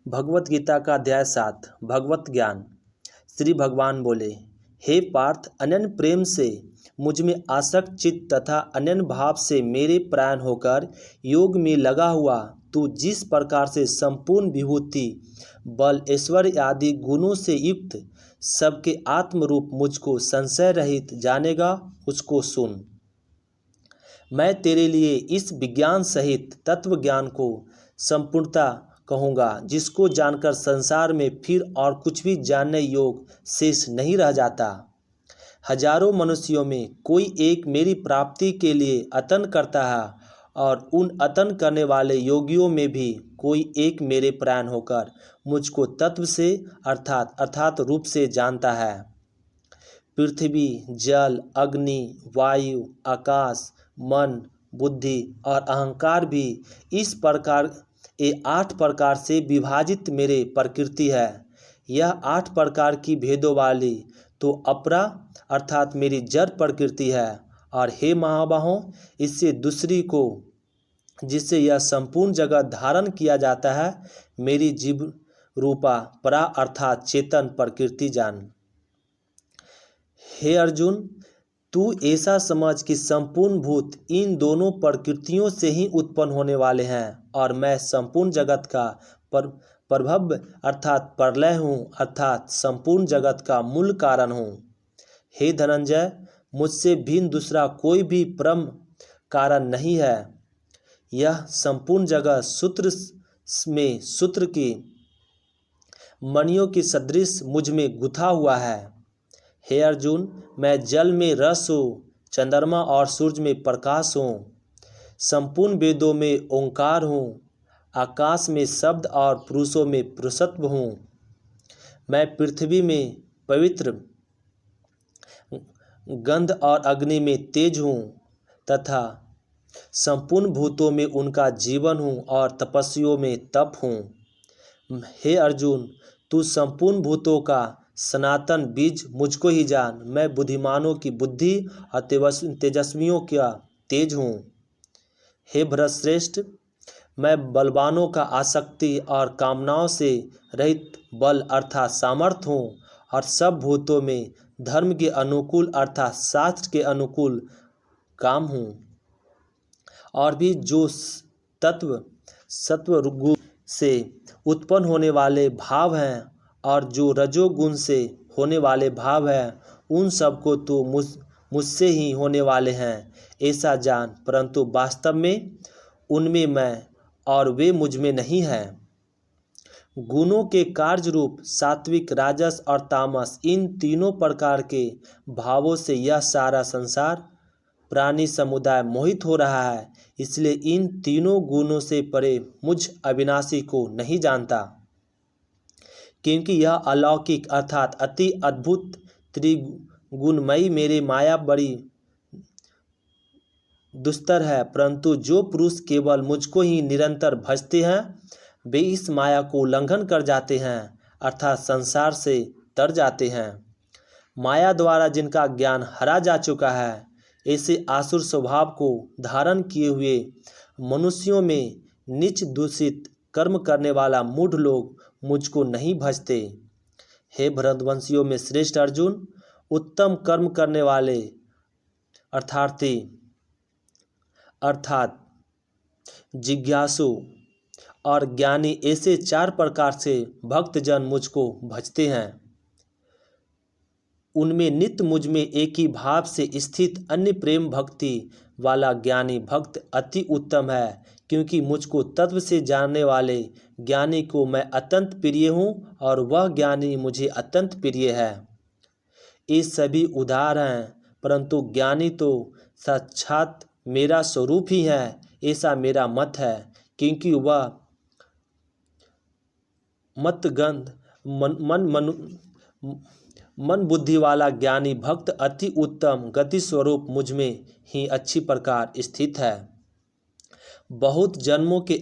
भगवत गीता का अध्याय 7 भगवत ज्ञान। श्री भगवान बोले, हे पार्थ, अनन्य प्रेम से मुझ में आसक्त चित्त तथा अनन्य भाव से मेरे प्राण होकर योग में लगा हुआ तू जिस प्रकार से संपूर्ण विभूति बल ऐश्वर्य आदि गुणों से युक्त सबके आत्मरूप मुझको संशय रहित जानेगा, उसको सुन। मैं तेरे लिए इस विज्ञान सहित तत्व ज्ञान को संपूर्णता कहूँगा, जिसको जानकर संसार में फिर और कुछ भी जानने योग्य शेष नहीं रह जाता। हजारों मनुष्यों में कोई एक मेरी प्राप्ति के लिए अतन करता है, और उन अतन करने वाले योगियों में भी कोई एक मेरे प्राण होकर मुझको तत्व से अर्थात रूप से जानता है। पृथ्वी, जल, अग्नि, वायु, आकाश, मन, बुद्धि और अहंकार भी इस प्रकार ये 8 प्रकार से विभाजित मेरे प्रकृति है। यह 8 प्रकार की भेदों वाली तो अपरा अर्थात मेरी जड़ प्रकृति है। और हे महाबाहों, इससे दूसरी को जिससे यह संपूर्ण जगत धारण किया जाता है, मेरी जीव रूपा परा अर्थात चेतन प्रकृति जान। हे अर्जुन, तू ऐसा समझ कि संपूर्ण भूत इन दोनों प्रकृतियों से ही उत्पन्न होने वाले हैं, और मैं संपूर्ण जगत का प्रभव अर्थात प्रलय हूँ, अर्थात संपूर्ण जगत का मूल कारण हूँ। हे धनंजय, मुझसे भिन्न दूसरा कोई भी परम कारण नहीं है। यह संपूर्ण जगत सूत्र में सूत्र की मणियों की सदृश मुझ में गुथा हुआ है। हे अर्जुन, मैं जल में रस हूँ, चंद्रमा और सूरज में प्रकाश हूँ, संपूर्ण वेदों में ओंकार हूँ, आकाश में शब्द और पुरुषों में पुरुषत्व हूँ। मैं पृथ्वी में पवित्र गंध और अग्नि में तेज हूँ, तथा संपूर्ण भूतों में उनका जीवन हूँ और तपस्वियों में तप हूँ। हे अर्जुन, तू संपूर्ण भूतों का सनातन बीज मुझको ही जान। मैं बुद्धिमानों की बुद्धि और तेजस्वियों का तेज हूँ। हे भरतश्रेष्ठ, मैं बलवानों का आसक्ति और कामनाओं से रहित बल अर्थात सामर्थ्य हूँ, और सब भूतों में धर्म के अनुकूल अर्थात शास्त्र के अनुकूल काम हूँ। और भी जो तत्व सत्वगुण से उत्पन्न होने वाले भाव हैं और जो रजोगुण से होने वाले भाव हैं, उन सबको तो मुझसे ही होने वाले हैं ऐसा जान, परंतु वास्तव में उनमें मैं और वे मुझ में नहीं हैं। गुणों के कार्य रूप सात्विक, राजस और तामस, इन तीनों प्रकार के भावों से यह सारा संसार प्राणी समुदाय मोहित हो रहा है। इसलिए इन तीनों गुणों से परे मुझ अविनाशी को नहीं जानता, क्योंकि यह अलौकिक अर्थात अति अद्भुत त्रिगुणमयी मेरे माया बड़ी दुस्तर है। परंतु जो पुरुष केवल मुझको ही निरंतर भजते हैं, वे इस माया को उल्लंघन कर जाते हैं अर्थात संसार से तर जाते हैं। माया द्वारा जिनका ज्ञान हरा जा चुका है, ऐसे आसुर स्वभाव को धारण किए हुए मनुष्यों में नीच दूषित कर्म करने वाला मूढ़ लोग मुझको नहीं भजते। हे भरतवंशियों में श्रेष्ठ अर्जुन, उत्तम कर्म करने वाले अर्थार्थी अर्थात जिज्ञासु और ज्ञानी, ऐसे 4 प्रकार से भक्तजन मुझको भजते हैं। उनमें नित्य मुझ में एक ही भाव से स्थित अन्य प्रेम भक्ति वाला ज्ञानी भक्त अति उत्तम है, क्योंकि मुझको तत्व से जानने वाले ज्ञानी को मैं अत्यंत प्रिय हूँ और वह ज्ञानी मुझे अत्यंत प्रिय है। ये सभी उदार हैं, परंतु ज्ञानी तो साक्षात मेरा स्वरूप ही है, ऐसा मेरा मत है। क्योंकि वह मतगंध मन बुद्धि वाला ज्ञानी भक्त अति उत्तम गति स्वरूप मुझ में ही अच्छी प्रकार स्थित है। बहुत जन्मों के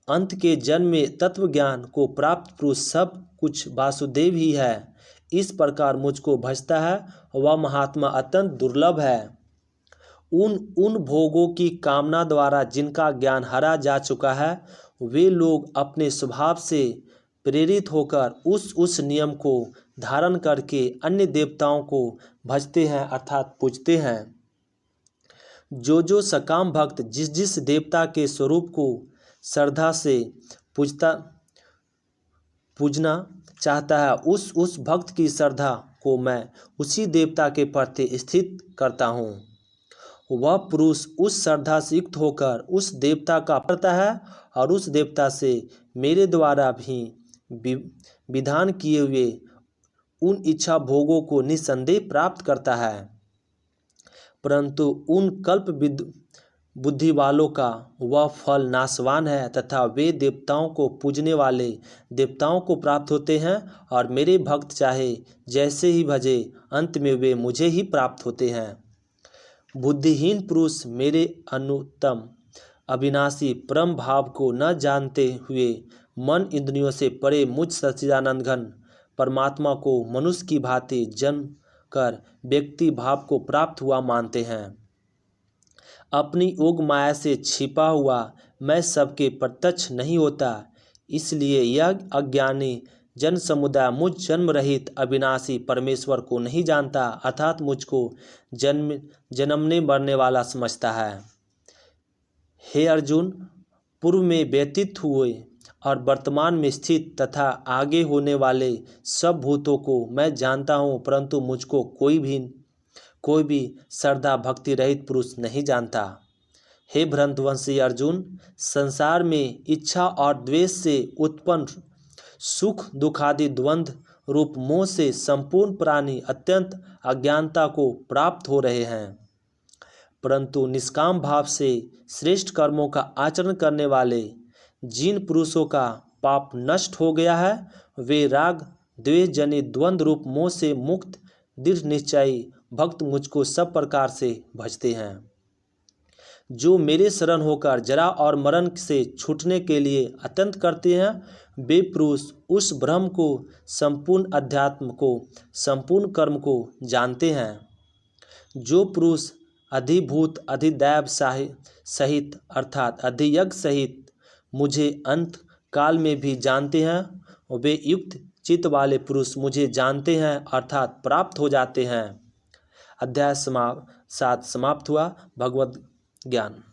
अंत के जन्म में तत्व ज्ञान को प्राप्त पुरुष सब कुछ वासुदेव ही है। इस प्रकार मुझको भजता है, वह महात्मा अत्यंत दुर्लभ है। उन उन भोगों की कामना द्वारा जिनका ज्ञान हरा जा चुका है, वे लोग अपने स्वभाव से प्रेरित होकर उस नियम को धारण करके अन्य देवताओं को भजते हैं अर्थात पूजते हैं। जो सकाम भक्त जिस जिस देवता के स्वरूप को श्रद्धा से पूजना चाहता है, उस भक्त की श्रद्धा को मैं उसी देवता के प्रति स्थित करता हूँ। वह पुरुष उस श्रद्धा से युक्त होकर उस देवता का करता है और उस देवता से मेरे द्वारा भी विधान किए हुए उन इच्छा भोगों को निस्संदेह प्राप्त करता है। परंतु उन कल्प बुद्धि वालों का वह फल नाशवान है तथा वे देवताओं को पूजने वाले देवताओं को प्राप्त होते हैं और मेरे भक्त चाहे जैसे ही भजे अंत में वे मुझे ही प्राप्त होते हैं। बुद्धिहीन पुरुष मेरे अनुत्तम अविनाशी परम भाव को न जानते हुए मन इंद्रियों से परे मुझ सच्चिदानंद घन परमात्मा को मनुष्य की भांति जन्म कर व्यक्ति भाव को प्राप्त हुआ मानते हैं। अपनी योग माया से छिपा हुआ मैं सबके प्रत्यक्ष नहीं होता, इसलिए यह अज्ञानी जन समुदाय मुझ जन्म रहित अविनाशी परमेश्वर को नहीं जानता अर्थात मुझको जन्मने मरने वाला समझता है। हे अर्जुन, पूर्व में व्यतीत हुए और वर्तमान में स्थित तथा आगे होने वाले सब भूतों को मैं जानता हूँ, परंतु मुझको कोई भी श्रद्धा भक्ति रहित पुरुष नहीं जानता। हे भ्रांतवंशी अर्जुन, संसार में इच्छा और द्वेष से उत्पन्न सुख दुखादि द्वंद्व रूप मोह से संपूर्ण प्राणी अत्यंत अज्ञानता को प्राप्त हो रहे हैं, परंतु निष्काम भाव से श्रेष्ठ कर्मों का आचरण करने वाले जिन पुरुषों का पाप नष्ट हो गया है, वे राग द्वेष जनित द्वंद्व रूप मोह से मुक्त दृढ़ निश्चयी भक्त मुझको सब प्रकार से भजते हैं। जो मेरे शरण होकर जरा और मरण से छूटने के लिए अत्यंत करते हैं, वे पुरुष उस ब्रह्म को, संपूर्ण अध्यात्म को, संपूर्ण कर्म को जानते हैं। जो पुरुष अधिभूत अधिदैव सहित अर्थात अधियज्ञ सहित मुझे अंत काल में भी जानते हैं, वे युक्त चित्त वाले पुरुष मुझे जानते हैं अर्थात प्राप्त हो जाते हैं। अध्याय 7 समाप्त हुआ। भगवत ज्ञान।